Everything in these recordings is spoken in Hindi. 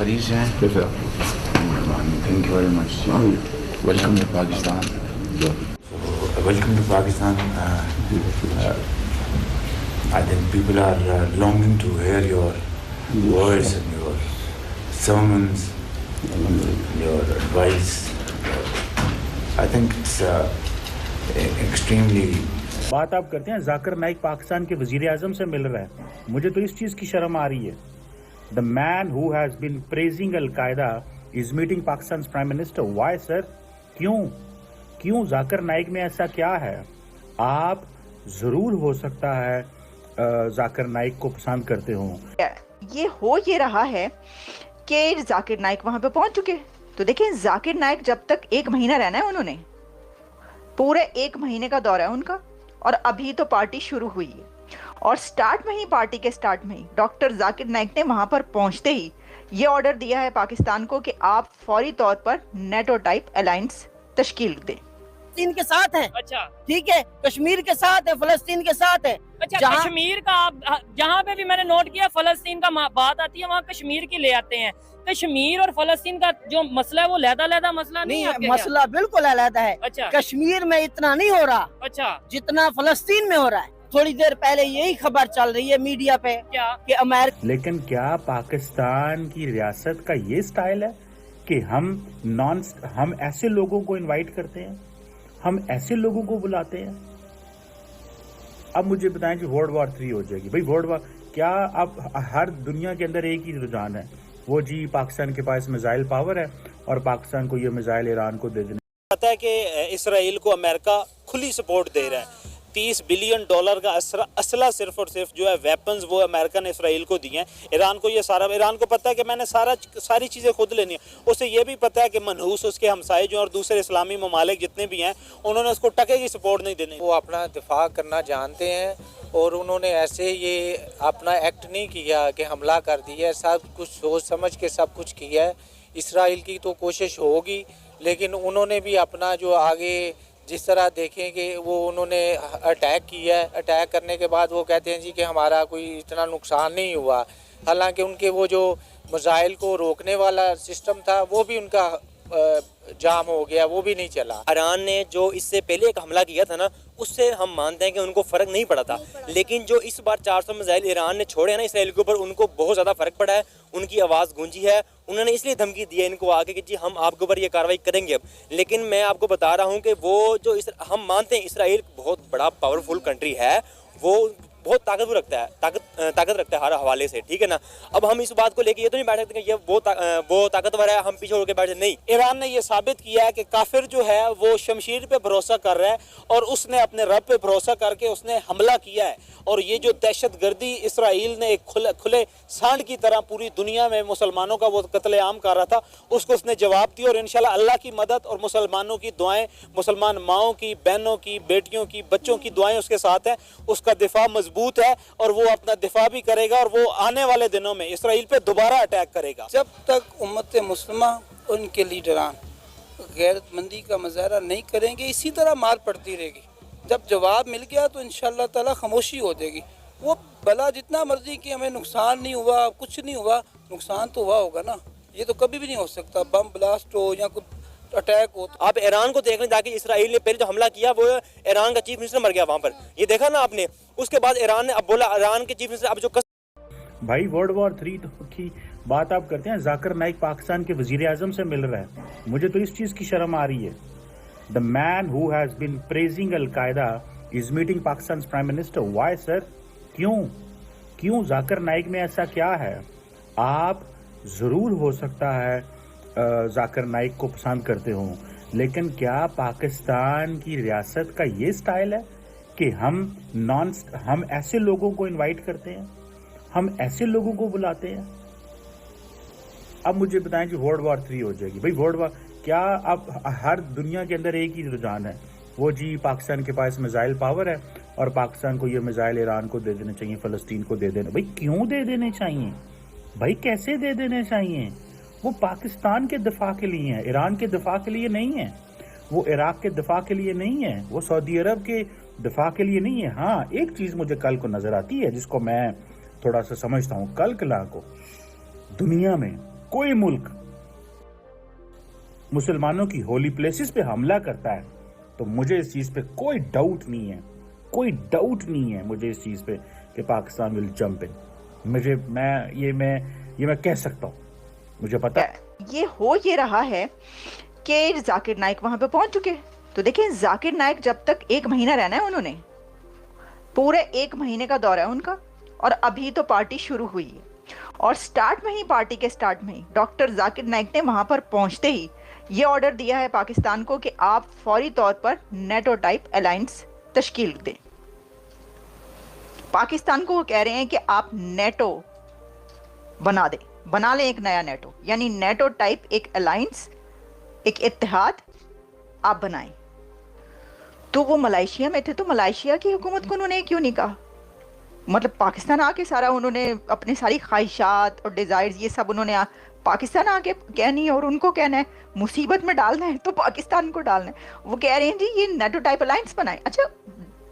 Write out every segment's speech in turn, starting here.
मरीज हैं। Thank you very much. Welcome to Pakistan. Welcome to Pakistan. I think people are longing to hear your words and your sermons, your advice. I think it's extremely. बात आप करते हैं जाकिर नाइक पाकिस्तान के वजीर आजम से मिल रहा है, मुझे तो इस चीज की शर्म आ रही है। The man who has been praising al Qaeda is meeting Pakistan prime minister. Why sir? क्यों जाकिर नाइक में ऐसा क्या है? आप जरूर हो सकता है जाकिर नाइक को पसंद करते हो। ये रहा है कि जाकिर नाइक वहां पे पहुंच चुके। तो देखिए, जाकिर नाइक जब तक 1 महीना रहना है, उन्होंने पूरे 1 महीने का दौरा है उनका, और अभी तो पार्टी शुरू हुई है। और पार्टी के स्टार्ट में ही डॉक्टर जाकिर नाइक ने वहां पर पहुंचते ही ये ऑर्डर दिया है पाकिस्तान को कि आप फौरी तौर पर नेटो टाइप अलायंस तश्कील दें। फलस्तीन के साथ है। अच्छा, ठीक है, कश्मीर के साथ है, फलस्तीन के साथ है। अच्छा, कश्मीर का आप जहाँ पे भी मैंने नोट किया फलस्तीन का बात आती है, वहाँ कश्मीर की ले आते हैं। कश्मीर और फलस्तीन का जो मसला है वो लहदा मसला नहीं है। मसला बिल्कुल अलग है। अच्छा, कश्मीर में इतना नहीं हो रहा, अच्छा, जितना फलस्तीन में हो रहा है। थोड़ी देर पहले यही खबर चल रही है मीडिया पे क्या कि अमेरिका। लेकिन क्या पाकिस्तान की रियासत का ये स्टाइल है कि हम ऐसे लोगों को इनवाइट करते हैं, हम ऐसे लोगों को बुलाते हैं? अब मुझे बताएं कि वर्ल्ड वॉर 3 हो जाएगी। भाई वर्ल्ड वॉर क्या? अब हर दुनिया के अंदर एक ही रुझान है, वो जी पाकिस्तान के पास मिसाइल पावर है और पाकिस्तान को ये मिसाइल ईरान को दे देना। पता है कि इसराइल को अमेरिका खुली सपोर्ट दे रहा है। $30 बिलियन का असला सिर्फ और सिर्फ जो है वेपन्स वो अमेरिका ने इसराइल को दिए हैं। ईरान को ये सारा, ईरान को पता है कि मैंने सारी चीज़ें खुद लेनी है। उसे ये भी पता है कि मनहूस उसके हमसाए जो और दूसरे इस्लामी ममालिक जितने भी हैं, उन्होंने उसको टके की सपोर्ट नहीं देनी। वो अपना दिफा करना जानते हैं और उन्होंने ऐसे ये अपना एक्ट नहीं किया कि हमला कर दिया है। सब कुछ सोच समझ के सब कुछ किया है। इसराइल की तो कोशिश होगी, लेकिन उन्होंने भी अपना जो आगे जिस तरह देखें कि वो उन्होंने अटैक किया है, अटैक करने के बाद वो कहते हैं जी कि हमारा कोई इतना नुकसान नहीं हुआ, हालांकि उनके वो जो मिसाइल को रोकने वाला सिस्टम था वो भी उनका जाम हो गया, वो भी नहीं चला। ईरान ने जो इससे पहले एक हमला किया था ना, उससे हम मानते हैं कि उनको फ़र्क नहीं पड़ा था, लेकिन जो इस बार 400 मिसाइल ईरान ने छोड़े हैं ना इसराइल के ऊपर, उनको बहुत ज़्यादा फ़र्क पड़ा है। उनकी आवाज़ गूंजी है, उन्होंने इसलिए धमकी दी है इनको आगे कि जी हम आपके ऊपर ये कार्रवाई करेंगे अब। लेकिन मैं आपको बता रहा हूँ कि वो जो हम मानते हैं इसराइल बहुत बड़ा पावरफुल कंट्री है, वो बहुत ताकतवर रखता है, ताकत रखता है हर हवाले से, ठीक है ना। अब हम इस बात को लेके ये तो नहीं बैठ सकते कि ये वो ताकतवर है, हम पीछे होकर बैठ जाए। नहीं, ईरान ने ये साबित किया है कि काफिर जो है वो शमशीर पे भरोसा कर रहा है और उसने अपने रब पे भरोसा करके उसने हमला किया है। और ये जो दहशतगर्दी इसराइल ने एक खुले सांड की तरह पूरी दुनिया में मुसलमानों का वो कत्लेआम कर रहा था, उसको उसने जवाब दिया। और इंशाल्लाह अल्लाह की मदद और मुसलमानों की दुआएं, मुसलमान माओं की, बहनों की, बेटियों की, बच्चों की दुआएं उसके साथ हैं। उसका दिफा मजबूत है और वो अपना दिफा भी करेगा और वो आने वाले दिनों में इसराइल पे दोबारा अटैक करेगा। जब तक उम्मत मुस्लिमा उनके लीडरान गैरतमंदी का मुजाहरा नहीं करेंगे, इसी तरह मार पड़ती रहेगी। जब जवाब मिल गया तो इंशाअल्लाह ताला खामोशी हो जाएगी। वो भला जितना मर्जी कि हमें नुकसान नहीं हुआ, कुछ नहीं हुआ, नुकसान तो हुआ होगा ना, ये तो कभी भी नहीं हो सकता। बम ब्लास्ट हो या कुछ अटैक हो। तो आप ईरान को देख लें, जाके इसराइल ने पहले जो हमला किया वो ईरान का चीफ मिनिस्टर मर गया वहाँ पर, ये देखा ना आपने। उसके बाद ईरान ने अब बोला, ईरान के चीफ मिनिस्टर अब जो भाई वर्ल्ड वॉर 3 की बात आप करते हैं जाकिर नाइक पाकिस्तान के वजीर आजम से मिल रहा है, मुझे तो इस चीज की शर्म आ रही है। The man who has been praising al Qaeda is meeting Pakistan prime minister. Why sir? क्यों जाकिर नाइक में ऐसा क्या है? आप जरूर हो सकता है जाकिर नाइक को पसंद करते हो, लेकिन क्या पाकिस्तान की रियासत का ये स्टाइल है कि हम ऐसे लोगों को इनवाइट करते हैं, हम ऐसे लोगों को बुलाते हैं? अब मुझे बताएं कि वर्ल्ड वॉर 3 हो जाएगी। भाई वर्ल्ड वॉर क्या? अब हर दुनिया के अंदर एक ही रुझान है, वो जी पाकिस्तान के पास मिसाइल पावर है और पाकिस्तान को ये मिसाइल ईरान को दे देने चाहिए, फलस्तीन को दे देने। भाई क्यों दे देने चाहिए? भाई कैसे दे देने चाहिए? वो पाकिस्तान के दिफा के लिए है, ईरान के दिफा के लिए नहीं है, वो इराक के दिफा के लिए नहीं है, वो सऊदी अरब के दिफा के लिए नहीं है। हाँ, एक चीज मुझे कल को नजर आती है जिसको मैं थोड़ा सा समझता हूँ, कल कला को दुनिया में कोई मुल्क मुसलमानों की होली प्लेसेस पे हमला करता है तो मुझे इस चीज पे कोई डाउट नहीं है, कोई डाउट नहीं है मुझे इस चीज पे कि पाकिस्तान विल जंप इन। मैं कह सकता हूँ, मुझे पता है। ये हो ये रहा है कि जाकिर नाइक वहां पे पहुंच चुके। तो देखिए जाकिर नाइक जब तक 1 महीना रहना है उन्होंने, पूरे 1 महीने का दौरा है उनका, और अभी तो पार्टी शुरू हुई है। और पार्टी के स्टार्ट में ही डॉक्टर जाकिर नाइक ने वहां पर पहुंचते ही ये ऑर्डर दिया है पाकिस्तान को कि आप फौरी तौर पर नेटो टाइप अलायंस तश्कील दें। पाकिस्तान को वो कह रहे हैं कि आप नेटो बना लें एक नया नेटो, यानी नेटो टाइप एक अलायंस, एक इत्तेहाद आप बनाएं। तो वो मलेशिया में थे, तो मलेशिया की हुकूमत को उन्होंने क्यों नहीं कहा? मतलब पाकिस्तान आके सारा उन्होंने अपनी सारी ख्वाहिशात और डिजायर्स ये सब उन्होंने पाकिस्तान आके कहनी है, और उनको कहना है मुसीबत में डालना है तो पाकिस्तान को डालना है। वो कह रहे हैं जी ये नेटो टाइप अलायंस बनाए। अच्छा,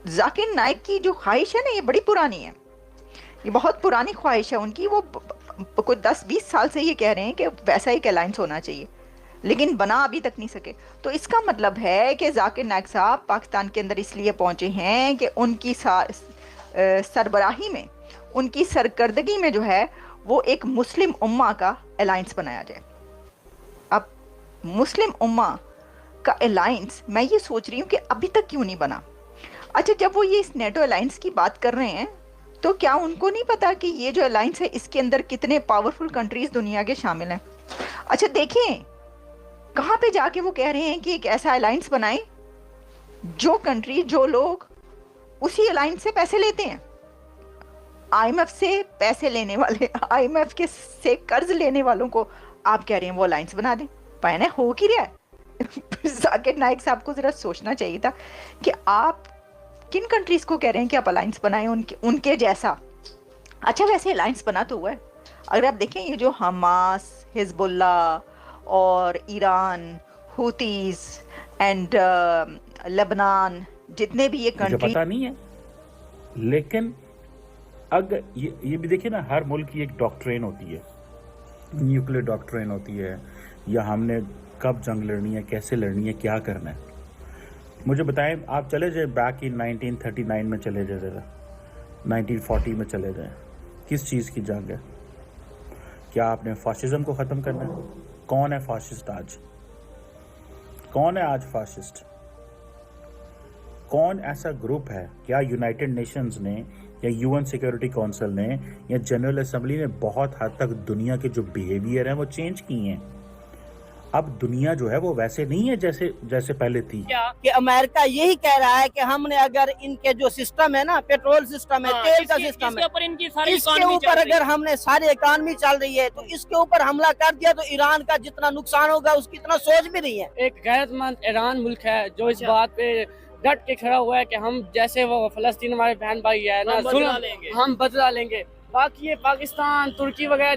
जाकिर नाइक की जो ख्वाहिश है ना, ये बड़ी पुरानी है, ये बहुत पुरानी ख्वाहिश है उनकी। वो कोई 10-20 साल से ये कह रहे हैं कि वैसा एक अलायंस होना चाहिए, लेकिन बना अभी तक नहीं सके। तो इसका मतलब है कि जाकिर नाइक साहब पाकिस्तान के अंदर इसलिए पहुंचे हैं कि उनकी सरबराही में, उनकी सरकर्दगी में जो है वो एक मुस्लिम उम्मा का अलायंस बनाया जाए। अब मुस्लिम उम्मा का अलायंस मैं ये सोच रही हूँ कि अभी तक क्यों नहीं बना। अच्छा, जब वो ये इस नेटो अलायंस की बात कर रहे हैं तो क्या उनको नहीं पता कि ये जो अलायंस है इसके अंदर कितने पावरफुल कंट्रीज दुनिया के शामिल हैं? अच्छा देखिए कहाँ पे जाके वो कह रहे हैं कि एक ऐसा अलायंस बनाएं जो कंट्री, जो लोग उसी अलायंस से पैसे लेते हैं, आईएमएफ से पैसे लेने वाले, आईएमएफ के से कर्ज लेने वालों को आप कह रहे हैं वो अलायंस बना दें। पहले हो की रहा है। जाकिर नाइक साहब को जरा सोचना चाहिए था कि आप किन कंट्रीज को कह रहे हैं कि आप अलायंस बनाएं उनके जैसा। अच्छा, वैसे अलायंस बना तो हुआ है। अगर आप देखें ये जो हमास, हिजबुल्ला और ईरान, हुतीज एंड लेबनान, जितने भी ये कंट्री, पता नहीं है, लेकिन अगर ये भी देखिए ना, हर मुल्क की एक डॉक्ट्रिन होती है, न्यूक्लियर डॉक्ट्रिन होती है, या हमने कब जंग लड़नी है, कैसे लड़नी है, क्या करना है। मुझे बताएं, आप चले जाए बैक इन 1939 में चले जाए, ज़रा 1940 में चले जाए, किस चीज़ की जंग है? क्या आपने फाशिज्म को ख़त्म करना है? कौन है फाशिस्ट आज? कौन है आज फाशिस्ट? कौन ऐसा ग्रुप है? क्या यूनाइटेड नेशंस ने या यूएन सिक्योरिटी काउंसिल ने या जनरल असेंबली ने बहुत हद तक दुनिया के जो बिहेवियर है वो चेंज किए हैं? अब दुनिया जो है वो वैसे नहीं है जैसे पहले थी। कि अमेरिका यही कह रहा है कि हमने अगर इनके जो सिस्टम है ना, पेट्रोल सिस्टम है, तेल का सिस्टम है, इसके ऊपर अगर हमने सारी इकॉनमी चल रही है तो इसके ऊपर हमला कर दिया तो ईरान का जितना नुकसान होगा उसकी इतना सोच भी नहीं है। एक गैरतमंद ईरान मुल्क है जो इस बात पे डट के खड़ा हुआ है कि हम जैसे वो फलस्तीन हमारे बहन भाई है ना, हम बदला लेंगे। बाकी ये पाकिस्तान, तुर्की वगैरह